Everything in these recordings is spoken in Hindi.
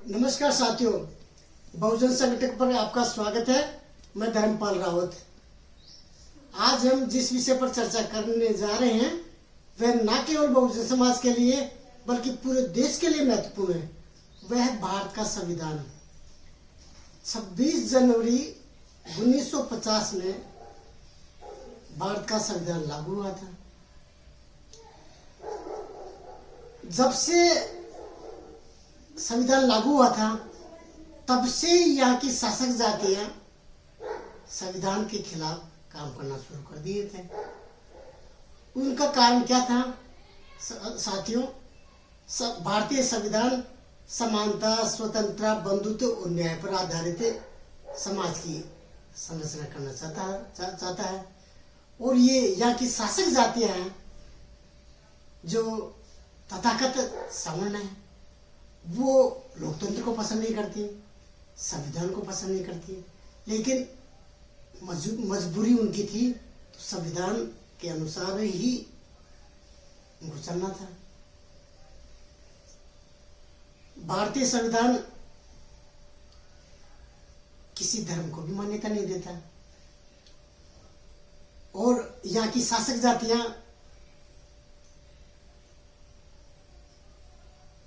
नमस्कार साथियों, बहुजन संगठन पर आपका स्वागत है। मैं धर्मपाल रावत। आज हम जिस विषय पर चर्चा करने जा रहे हैं वह न केवल बहुजन समाज के लिए बल्कि पूरे देश के लिए महत्वपूर्ण है। वह है भारत का संविधान। 26 जनवरी 1950 में भारत का संविधान लागू हुआ था। जब से संविधान लागू हुआ था तब से यहाँ की शासक जातियां संविधान के खिलाफ काम करना शुरू कर दिए थे। उनका कारण क्या था साथियों? भारतीय संविधान समानता, स्वतंत्रता, बंधुत्व और न्याय पर आधारित समाज की संरचना करना चाहता है। और ये यहाँ की शासक जातियां हैं जो तथाकथित सवर्ण है, वो लोकतंत्र को पसंद नहीं करती, संविधान को पसंद नहीं करती, लेकिन मजबूरी उनकी थी तो संविधान के अनुसार ही उनको चलना था। भारतीय संविधान किसी धर्म को भी मान्यता नहीं देता और यहाँ की शासक जातियां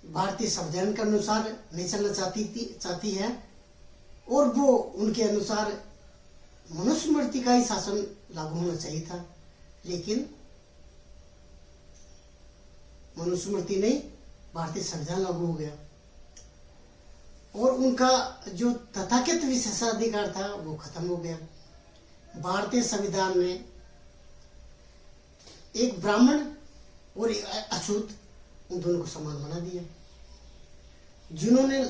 भारतीय संविधान के अनुसार नहीं चलना चाहती है और वो उनके अनुसार मनुस्मृति का ही शासन लागू होना चाहिए था, लेकिन मनुस्मृति नहीं, भारतीय संविधान लागू हो गया और उनका जो तथाकथित विशेषाधिकार था वो खत्म हो गया। भारतीय संविधान में एक ब्राह्मण और एक अछूत, उन दोनों को समान बना दिया। जिन्होंने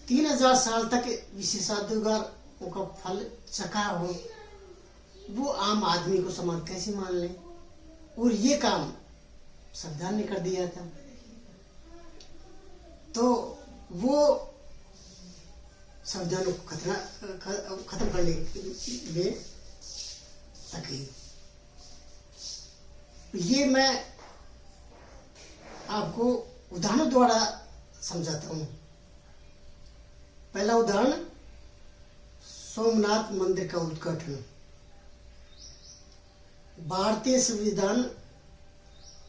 3000 साल तक विशेषाधिकारों का फल चखा हो, वो आम आदमी को समान कैसे मान ले? और ये काम संविधान ने कर दिया था। तो वो संविधान को खत्म करने में लगी। ये मैं आपको उदाहरण द्वारा समझाता हूं। पहला उदाहरण, सोमनाथ मंदिर का उद्घाटन। भारतीय संविधान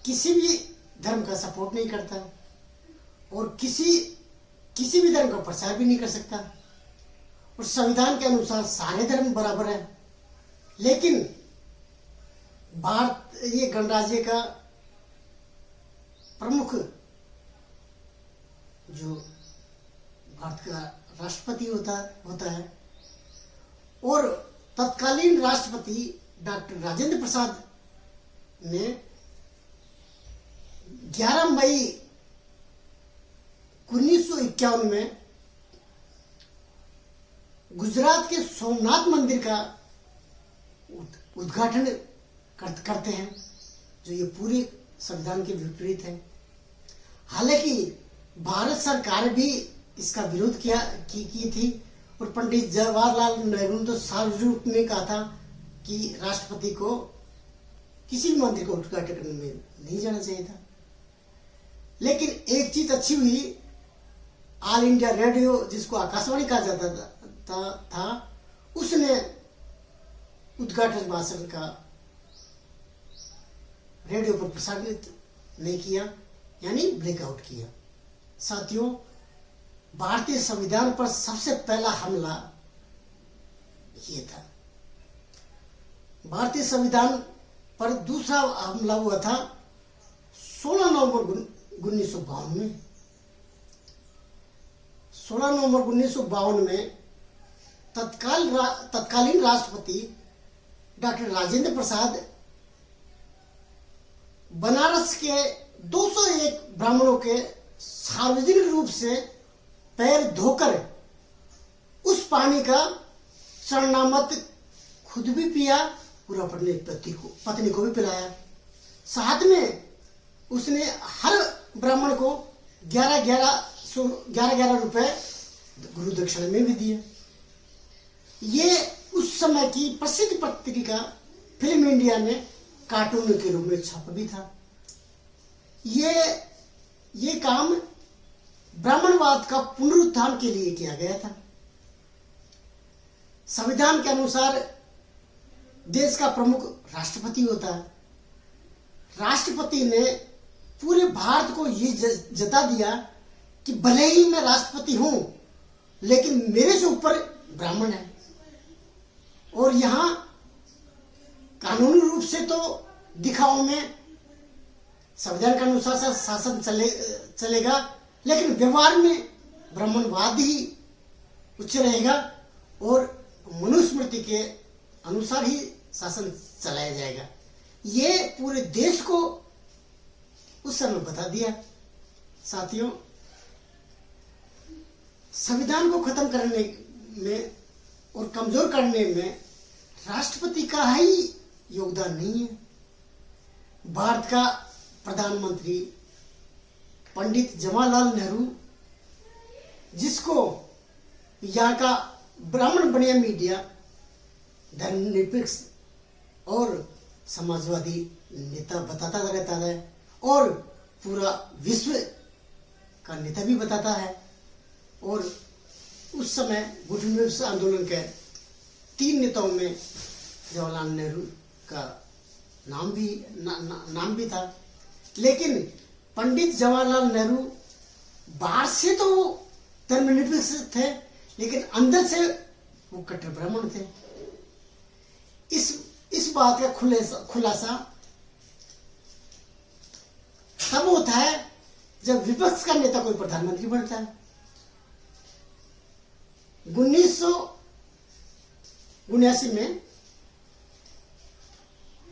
किसी भी धर्म का सपोर्ट नहीं करता और किसी भी धर्म का प्रचार भी नहीं कर सकता और संविधान के अनुसार सारे धर्म बराबर है। लेकिन ये गणराज्य का प्रमुख जो भारत का राष्ट्रपति होता है और तत्कालीन राष्ट्रपति डॉक्टर राजेंद्र प्रसाद ने 11 मई 1951 में गुजरात के सोमनाथ मंदिर का उद्घाटन करते हैं, जो ये पूरे संविधान के विपरीत है। हालांकि भारत सरकार भी इसका विरोध की थी और पंडित जवाहरलाल नेहरू ने तो सार्वजनिक रूप में कहा था कि राष्ट्रपति को किसी भी मंदिर को उद्घाटन करने में नहीं जाना चाहिए था। लेकिन एक चीज अच्छी हुई, ऑल इंडिया रेडियो, जिसको आकाशवाणी कहा जाता था, उसने उद्घाटन भाषण का रेडियो पर प्रसारित नहीं किया, यानी ब्रेकआउट किया। साथियों, भारतीय संविधान पर सबसे पहला हमला ये था। भारतीय संविधान पर दूसरा हमला हुआ था 16 नवंबर 1952 में। 16 नवंबर 1952 में तत्कालीन राष्ट्रपति डॉक्टर राजेंद्र प्रसाद बनारस के 201 ब्राह्मणों के सार्वजनिक रूप से पैर धोकर उस पानी का चरणामत खुद भी पिया, पूरा अपनी पत्नी को भी पिलाया। साथ में उसने हर ब्राह्मण को 11 रुपए गुरु दक्षिणा में भी दिए। ये उस समय की प्रसिद्ध पत्रिका फिल्म इंडिया ने कार्टून के रूप में छापा भी था। ये काम ब्राह्मणवाद का पुनरुत्थान के लिए किया गया था। संविधान के अनुसार देश का प्रमुख राष्ट्रपति होता है। राष्ट्रपति ने पूरे भारत को ये जता दिया कि भले ही मैं राष्ट्रपति हूं, लेकिन मेरे से ऊपर ब्राह्मण है। और यहां कानूनी रूप से तो दिखाओ में संविधान के अनुसार शासन चलेगा, लेकिन व्यवहार में ब्राह्मणवाद ही उच्च रहेगा और मनुस्मृति के अनुसार ही शासन चलाया जाएगा। ये पूरे देश को उस समय बता दिया। साथियों, संविधान को खत्म करने में और कमजोर करने में राष्ट्रपति का ही योगदान नहीं है। भारत का प्रधानमंत्री पंडित जवाहरलाल नेहरू, जिसको यहाँ का ब्राह्मण बनिया मीडिया धर्मनिरपेक्ष और समाजवादी नेता बताता रहता है और पूरा विश्व का नेता भी बताता है। और उस समय गुट निरपेक्ष आंदोलन के 3 नेताओं में जवाहरलाल नेहरू का नाम भी था। लेकिन पंडित जवाहरलाल नेहरू बाहर से तो धर्मनिरपेक्ष थे, लेकिन अंदर से वो कट्टर ब्राह्मण थे। इस बात का खुलासा तब होता है जब विपक्ष का नेता कोई प्रधानमंत्री बनता है। 1979 में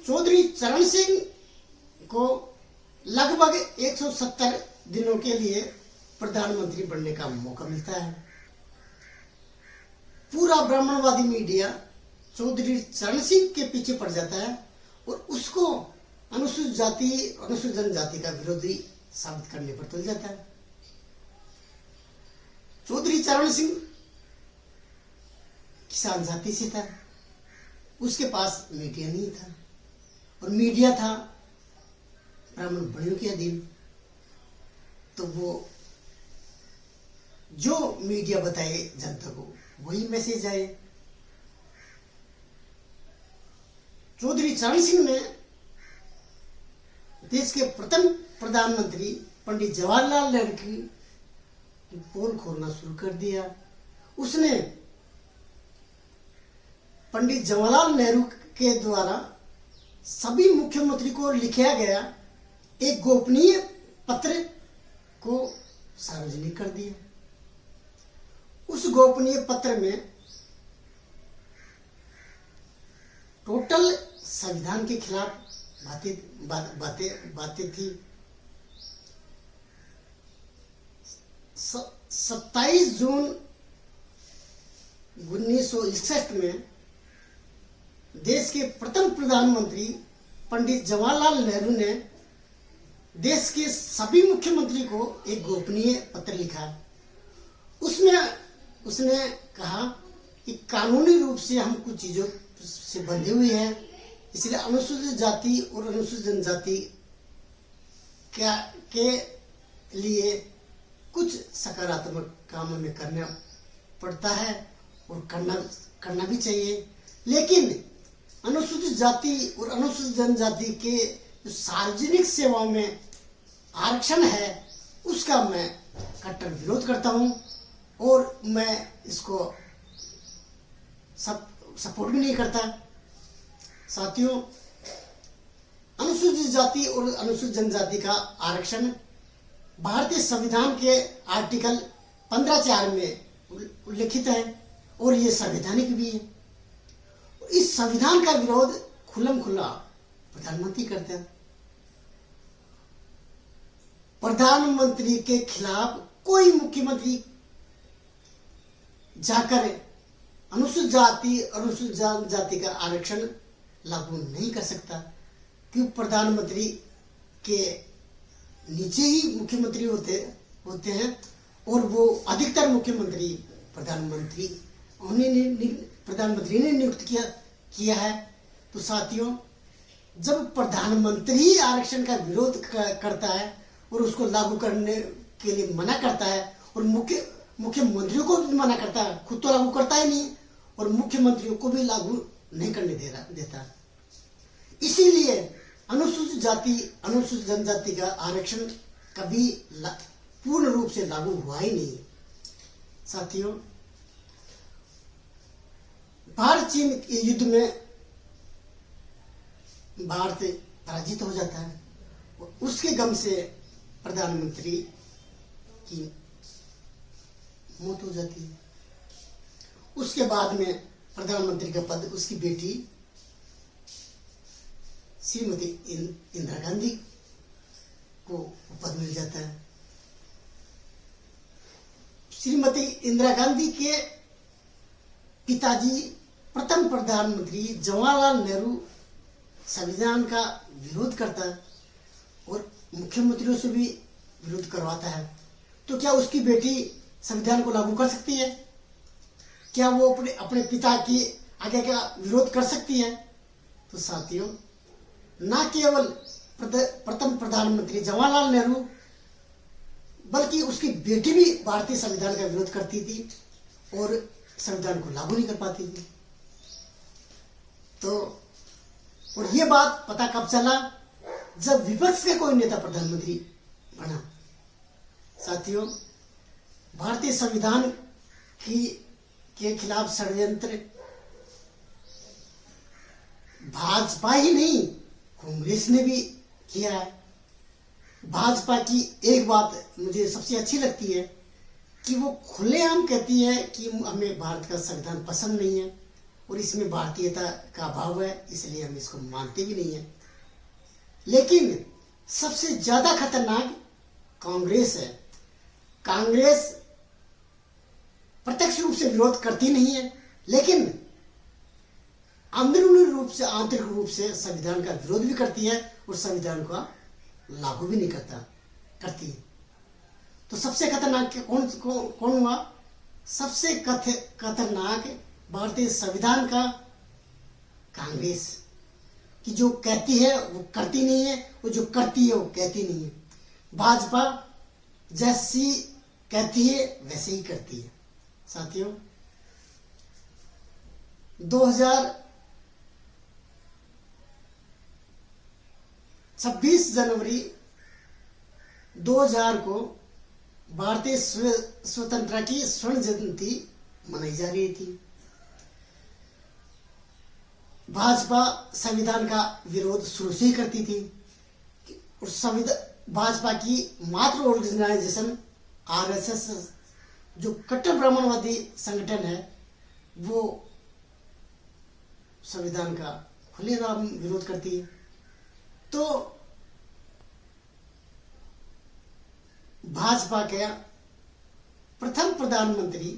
चौधरी चरण सिंह को लगभग 170 दिनों के लिए प्रधानमंत्री बनने का मौका मिलता है। पूरा ब्राह्मणवादी मीडिया चौधरी चरण सिंह के पीछे पड़ जाता है और उसको अनुसूचित जाति अनुसूचित जनजाति का विरोधी साबित करने पर तुल जाता है। चौधरी चरण सिंह किसान जाति से था, उसके पास मीडिया नहीं था और मीडिया था ब्राह्मण बड़ियों के अधीन। तो वो जो मीडिया बताए जनता को वही मैसेज आए। चौधरी चरण सिंह ने देश के प्रथम प्रधानमंत्री पंडित जवाहरलाल नेहरू की पोल खोलना शुरू कर दिया। उसने पंडित जवाहरलाल नेहरू के द्वारा सभी मुख्यमंत्री को लिखा गया एक गोपनीय पत्र को सार्वजनिक कर दिया। उस गोपनीय पत्र में टोटल संविधान के खिलाफ बातें थी। 27 जून 1961 में देश के प्रथम प्रधानमंत्री पंडित जवाहरलाल नेहरू ने देश के सभी मुख्यमंत्री को एक गोपनीय पत्र लिखा। उसमें उसने कहा कि कानूनी रूप से हम कुछ चीजों से बंधे हुए हैं, इसलिए अनुसूचित जाति और अनुसूचित जनजाति के लिए कुछ सकारात्मक काम हमें करना पड़ता है और करना भी चाहिए। लेकिन अनुसूचित जाति और अनुसूचित जनजाति के जो सार्वजनिक सेवाओं में आरक्षण है उसका मैं कट्टर विरोध करता हूं और मैं इसको सपोर्ट भी नहीं करता। साथियों, अनुसूचित जाति और अनुसूचित जनजाति का आरक्षण भारतीय संविधान के आर्टिकल 15(4) में उल्लिखित है और ये संवैधानिक भी है। इस संविधान का विरोध खुल्लम-खुल्ला प्रधानमंत्री करते हैं। प्रधानमंत्री के खिलाफ कोई मुख्यमंत्री जाकर अनुसूचित जाति अनुसूचित जनजाति का आरक्षण लागू नहीं कर सकता, क्योंकि प्रधानमंत्री के नीचे ही मुख्यमंत्री होते हैं और वो अधिकतर मुख्यमंत्री प्रधानमंत्री ने नियुक्त किया है। तो साथियों, जब प्रधानमंत्री आरक्षण का विरोध करता है और उसको लागू करने के लिए मना करता है और मुख्यमंत्रियों को भी मना करता है, खुद तो लागू करता ही नहीं और मुख्यमंत्रियों को भी लागू नहीं करने देता। इसीलिए अनुसूचित जाति अनुसूचित जनजाति का आरक्षण कभी पूर्ण रूप से लागू हुआ ही नहीं। साथियों, भारत चीन युद्ध में भारत पराजित हो जाता है। उसके गम से प्रधानमंत्री की मौत हो जाती है। उसके बाद में प्रधानमंत्री का पद उसकी बेटी श्रीमती इंदिरा गांधी को पद मिल जाता है। श्रीमती इंदिरा गांधी के पिताजी प्रथम प्रधानमंत्री जवाहरलाल नेहरू संविधान का विरोध करता है और मुख्यमंत्रियों से भी विरोध करवाता है। तो क्या उसकी बेटी संविधान को लागू कर सकती है? क्या वो अपने पिता की आज्ञा का विरोध कर सकती है? तो साथियों, न केवल प्रथम प्रधानमंत्री जवाहरलाल नेहरू बल्कि उसकी बेटी भी भारतीय संविधान का विरोध करती थी और संविधान को लागू नहीं कर पाती थी। तो और ये बात पता कब चला? जब विपक्ष के कोई नेता प्रधानमंत्री बना। साथियों, भारतीय संविधान के खिलाफ षड्यंत्र भाजपा ही नहीं, कांग्रेस ने भी किया है। भाजपा की एक बात मुझे सबसे अच्छी लगती है कि वो खुलेआम कहती है कि हमें भारत का संविधान पसंद नहीं है और इसमें भारतीयता का अभाव है, इसलिए हम इसको मानते भी नहीं है। लेकिन सबसे ज्यादा खतरनाक कांग्रेस है। कांग्रेस प्रत्यक्ष रूप से विरोध करती नहीं है, लेकिन अंदरूनी रूप से आंतरिक रूप से संविधान का विरोध भी करती है और संविधान का लागू भी नहीं करती है। तो सबसे खतरनाक कौन हुआ? सबसे खतरनाक भारतीय संविधान का कांग्रेस, कि जो कहती है वो करती नहीं है और जो करती है वो कहती नहीं है। भाजपा जैसी कहती है वैसे ही करती है। साथियों, 26 जनवरी 2000 को भारतीय स्वतंत्रता की स्वर्ण जयंती मनाई जा रही थी। भाजपा संविधान का विरोध शुरू से ही करती थी और भाजपा की मात्र ऑर्गेनाइजेशन आरएसएस, जो कट्टर ब्राह्मणवादी संगठन है, वो संविधान का खुलेआम विरोध करती है। तो भाजपा के प्रथम प्रधानमंत्री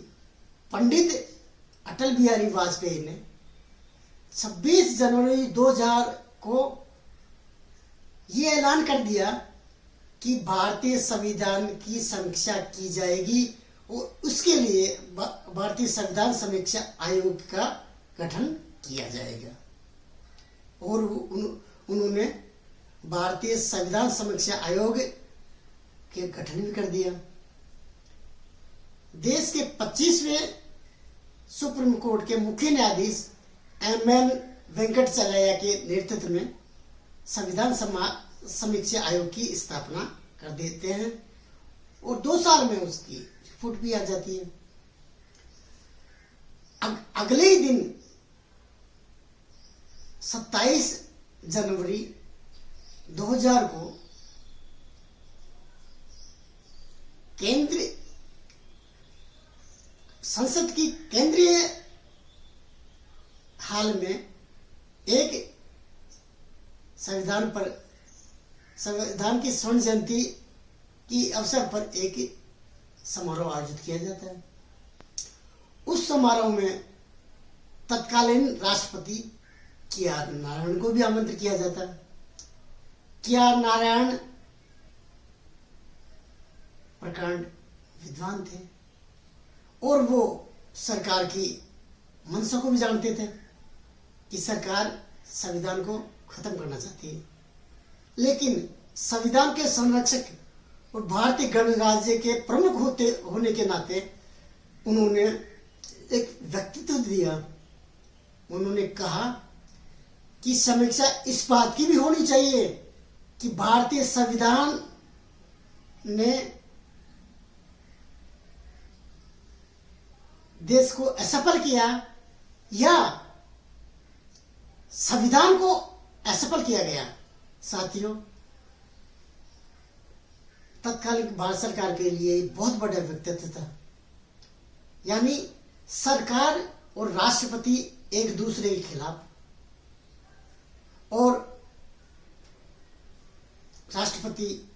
पंडित अटल बिहारी वाजपेयी ने 26 जनवरी 2000 को ये ऐलान कर दिया कि भारतीय संविधान की समीक्षा की जाएगी और उसके लिए भारतीय संविधान समीक्षा आयोग का गठन किया जाएगा। और उन्होंने भारतीय संविधान समीक्षा आयोग के गठन भी कर दिया। देश के 25वें सुप्रीम कोर्ट के मुख्य न्यायाधीश एम.एन. वेंकटचलैया के नेतृत्व में संविधान समीक्षा आयोग की स्थापना कर देते हैं और 2 साल में उसकी रिपोर्ट भी आ जाती है। अगले ही दिन 27 जनवरी 2000 को केंद्रीय संसद की केंद्रीय हाल में एक संविधान की स्वर्ण जयंती की अवसर पर एक समारोह आयोजित किया जाता है। उस समारोह में तत्कालीन राष्ट्रपति के.आर. नारायण को भी आमंत्रित किया जाता है। के.आर. नारायण प्रकांड विद्वान थे और वो सरकार की मंशा को भी जानते थे कि सरकार संविधान को खत्म करना चाहती है, लेकिन संविधान के संरक्षक और भारतीय गणराज्य के प्रमुख होने के नाते उन्होंने एक व्यक्तित्व दिया। उन्होंने कहा कि समीक्षा इस बात की भी होनी चाहिए कि भारतीय संविधान ने देश को असफल किया या संविधान को असफल किया गया। साथियों, तत्कालीन भारत सरकार के लिए बहुत बड़ा व्यक्तित्व था। यानी सरकार और राष्ट्रपति एक दूसरे के खिलाफ, और राष्ट्रपति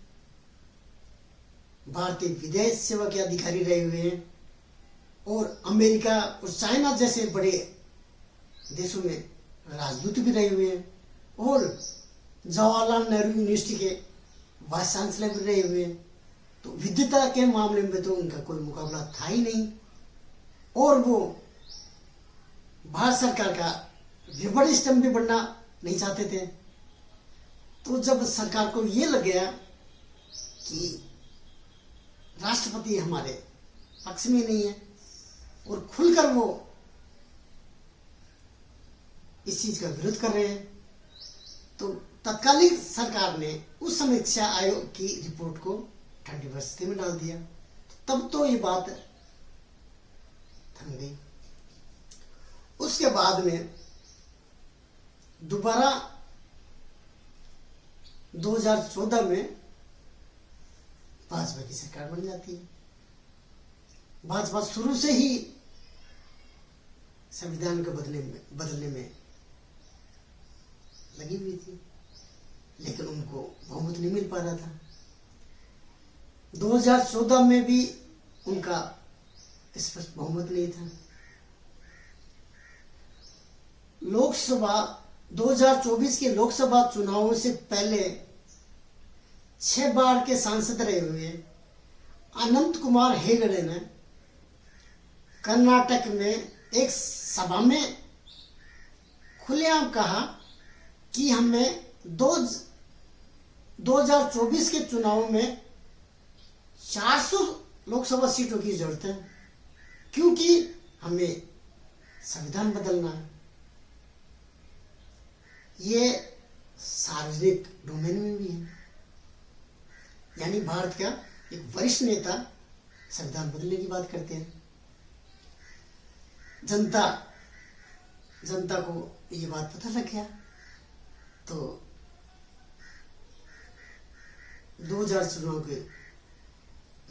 भारतीय विदेश सेवा के अधिकारी रहे हुए हैं और अमेरिका और चाइना जैसे बड़े देशों में राजदूत भी रहे हुए हैं और जवाहरलाल नेहरू यूनिवर्सिटी के वाइस चांसलर भी रहे हुए हैं। तो विद्वता के मामले में तो उनका कोई मुकाबला था ही नहीं, और वो भारत सरकार का रिबड़ स्टम्प भी बनना नहीं चाहते थे। तो जब सरकार को ये लग गया कि राष्ट्रपति हमारे पक्ष में नहीं है और खुलकर वो इस चीज का विरोध कर रहे हैं, तो तत्कालीन सरकार ने उस समीक्षा आयोग की रिपोर्ट को ठंडी बस्ती में डाल दिया। तब तो ये बात थम गई। उसके बाद में दोबारा 2014 में भाजपा की सरकार बन जाती है। भाजपा शुरू से ही संविधान को बदलने में लगी हुई थी, लेकिन उनको बहुमत नहीं मिल पा रहा था। 2014 में भी उनका स्पष्ट बहुमत नहीं था। लोकसभा 2024 के लोकसभा चुनावों से पहले 6 बार के सांसद रहे हुए अनंत कुमार हेगड़े ने कर्नाटक में एक सभा में खुलेआम कहा कि हमें 2024 के चुनाव में 400 लोकसभा सीटों की जरूरत है, क्योंकि हमें संविधान बदलना है। ये सार्वजनिक डोमेन में भी है। यानी भारत का एक वरिष्ठ नेता संविधान बदलने की बात करते हैं। जनता को ये बात पता लग गया, तो 2000 चुनाव के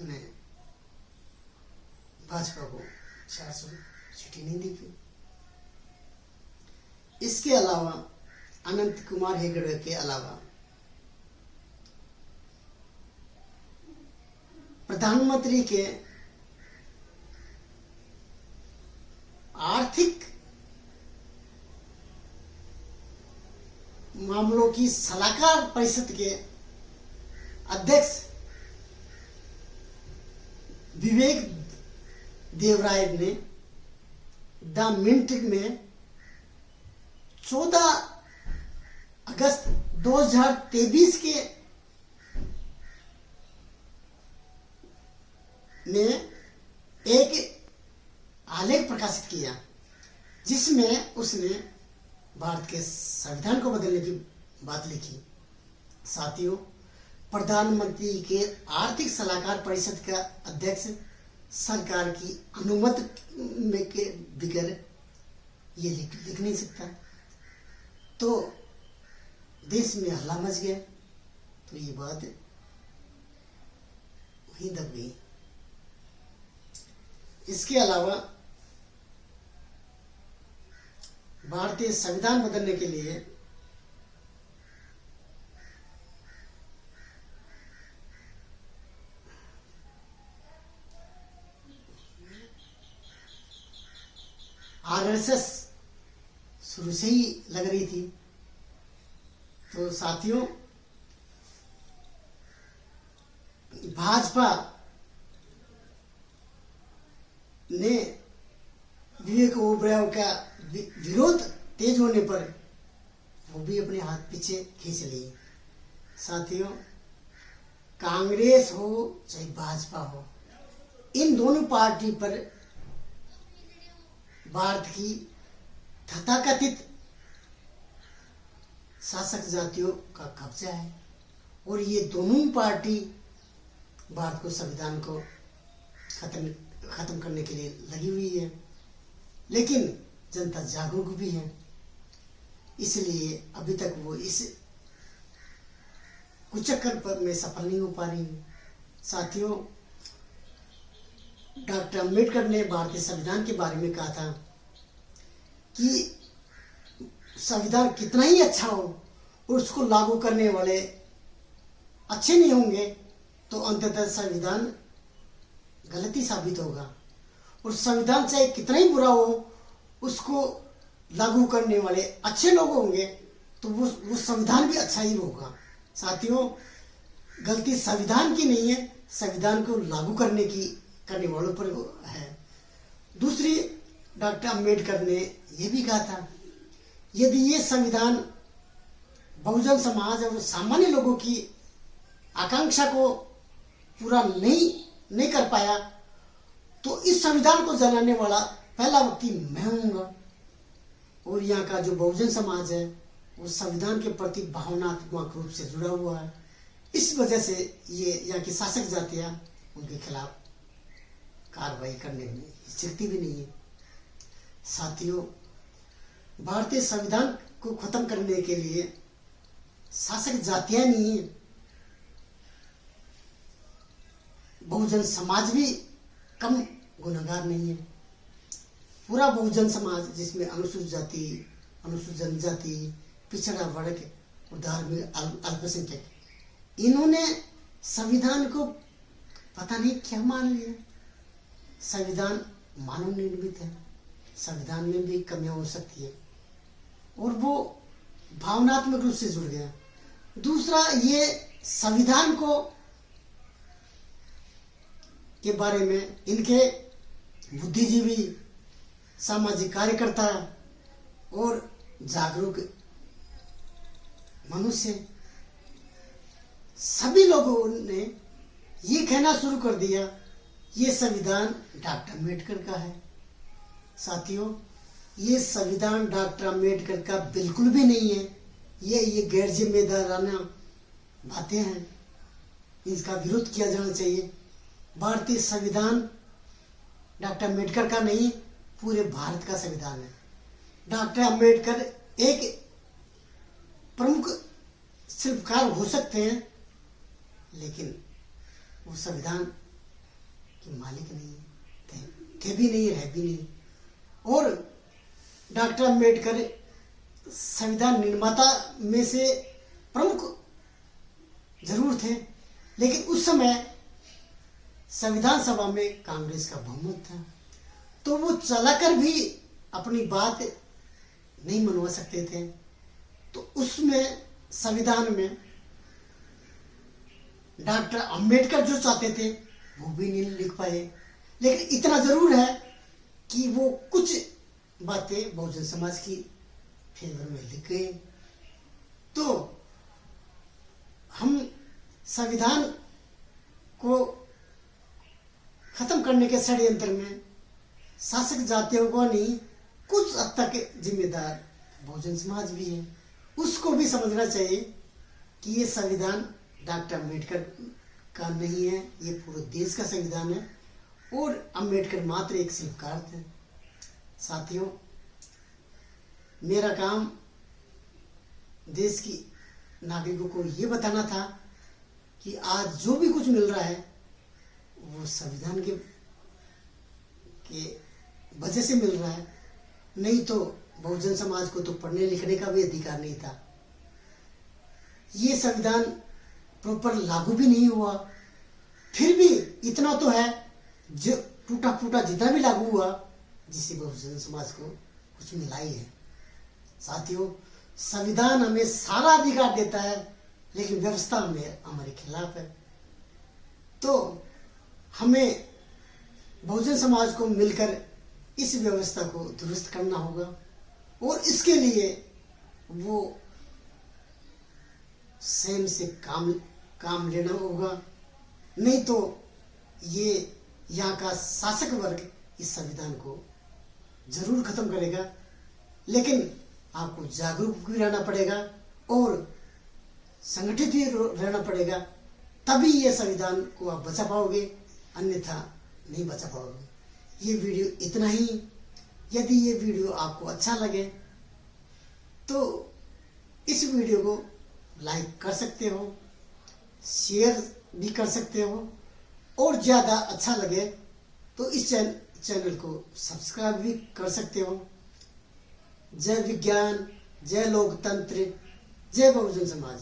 ने भाजपा को 400 सीटें नहीं दी गई। इसके अलावा अनंत कुमार हेगड़े के अलावा प्रधानमंत्री के आर्थिक मामलों की सलाहकार परिषद के अध्यक्ष विवेक देवराय ने द मिंट में 14 अगस्त 2023 के में एक आलेख प्रकाशित किया, जिसमें उसने भारत के संविधान को बदलने की बात लिखी। साथियों, प्रधानमंत्री के आर्थिक सलाहकार परिषद का अध्यक्ष सरकार की अनुमति में के बगैर ये लिख नहीं सकता। तो देश में हल्ला मच गया, तो ये बात वहीं दब गई। इसके अलावा भारतीय संविधान बदलने के लिए आरएसएस शुरू से ही लग रही थी। तो साथियों, भाजपा ने विवेक ओबराय का विरोध तेज होने पर वो भी अपने हाथ पीछे खींच लिए। साथियों, कांग्रेस हो चाहे भाजपा हो, इन दोनों पार्टी पर भारत की तथाकथित शासक जातियों का कब्जा है और ये दोनों ही पार्टी भारत को संविधान को खत्म करने के लिए लगी हुई है। लेकिन जनता जागरूक भी है, इसलिए अभी तक वो इस कुचक्कर पर में सफल नहीं हो पा रही है। साथियों, डॉक्टर अम्बेडकर ने भारतीय संविधान के बारे में कहा था कि संविधान कितना ही अच्छा हो और उसको लागू करने वाले अच्छे नहीं होंगे तो अंततः संविधान गलती साबित होगा, और संविधान चाहे कितना ही बुरा हो उसको लागू करने वाले अच्छे लोग होंगे तो वो संविधान भी अच्छा ही होगा। साथियों, गलती संविधान की नहीं है, संविधान को लागू करने वालों पर है। दूसरी, डॉक्टर अम्बेडकर ने यह भी कहा था यदि ये संविधान बहुजन समाज और सामान्य लोगों की आकांक्षा को पूरा नहीं कर पाया तो इस संविधान को जलाने वाला पहला व्यक्ति मैं हूँगा। और यहाँ का जो बहुजन समाज है वो संविधान के प्रति भावनात्मक रूप से जुड़ा हुआ है, इस वजह से ये यहाँ की शासक जातियाँ उनके खिलाफ कार्रवाई करने में हिचकती भी नहीं है। साथियों, भारतीय संविधान को खत्म करने के लिए शासक जातियां नहीं है, बहुजन समाज भी कम गुनहगार नहीं है। पूरा बहुजन समाज जिसमें अनुसूचित जाति, अनुसूचित जनजाति, पिछड़ा वर्ग और धार्मिक अल्पसंख्यक, इन्होंने संविधान को पता नहीं क्या मान लिया। संविधान मानव निर्मित है, संविधान में भी कमियां हो सकती है और वो भावनात्मक रूप से जुड़ गया। दूसरा, ये संविधान को के बारे में इनके बुद्धिजीवी, सामाजिक कार्यकर्ता और जागरूक मनुष्य सभी लोगों ने ये कहना शुरू कर दिया ये संविधान डॉक्टर अम्बेडकर का है। साथियों, ये संविधान डॉक्टर अम्बेडकर का बिल्कुल भी नहीं है। ये गैर जिम्मेदाराना बातें हैं, इसका विरोध किया जाना चाहिए। भारतीय संविधान डॉक्टर अम्बेडकर का नहीं, पूरे भारत का संविधान है। डॉक्टर अम्बेडकर एक प्रमुख शिल्पकार हो सकते हैं, लेकिन वो संविधान के मालिक नहीं थे भी नहीं, रह भी नहीं। और डॉक्टर अम्बेडकर संविधान निर्माता में से प्रमुख जरूर थे, लेकिन उस समय संविधान सभा में कांग्रेस का बहुमत था, तो वो चलाकर भी अपनी बात नहीं मनवा सकते थे। तो उसमें संविधान में डॉक्टर अम्बेडकर जो चाहते थे वो भी नहीं लिख पाए। लेकिन इतना जरूर है कि वो कुछ बातें बहुजन समाज की फेवर में लिख गए। तो हम संविधान को खत्म करने के षड्यंत्र में शासक जातियों को नहीं, कुछ हद तक जिम्मेदार बहुजन समाज भी है। उसको भी समझना चाहिए कि ये संविधान डॉक्टर अम्बेडकर का नहीं है, ये पूरे देश का संविधान है और अम्बेडकर मात्र एक शिल्पकार थे। साथियों, मेरा काम देश की नागरिकों को ये बताना था कि आज जो भी कुछ मिल रहा है वो संविधान के वजह से मिल रहा है, नहीं तो बहुजन समाज को तो पढ़ने लिखने का भी अधिकार नहीं था। ये संविधान प्रॉपर लागू भी नहीं हुआ, फिर भी इतना तो है जो टूटा फूटा जितना भी लागू हुआ जिससे बहुजन समाज को कुछ मिला ही है। साथियों, संविधान हमें सारा अधिकार देता है, लेकिन व्यवस्था हमें हमारे खिलाफ है। तो हमें बहुजन समाज को मिलकर इस व्यवस्था को दुरुस्त करना होगा और इसके लिए वो स्वयं से काम काम लेना होगा, नहीं तो ये यहाँ का शासक वर्ग इस संविधान को जरूर खत्म करेगा। लेकिन आपको जागरूक भी रहना पड़ेगा और संगठित भी रहना पड़ेगा, तभी ये संविधान को आप बचा पाओगे, अन्यथा नहीं बचा पाओगे। ये वीडियो इतना ही। यदि ये वीडियो आपको अच्छा लगे तो इस वीडियो को लाइक कर सकते हो, शेयर भी कर सकते हो, और ज़्यादा अच्छा लगे तो इस चैनल को सब्सक्राइब भी कर सकते हो। जय विज्ञान, जय लोकतंत्र, जय बहुजन समाज।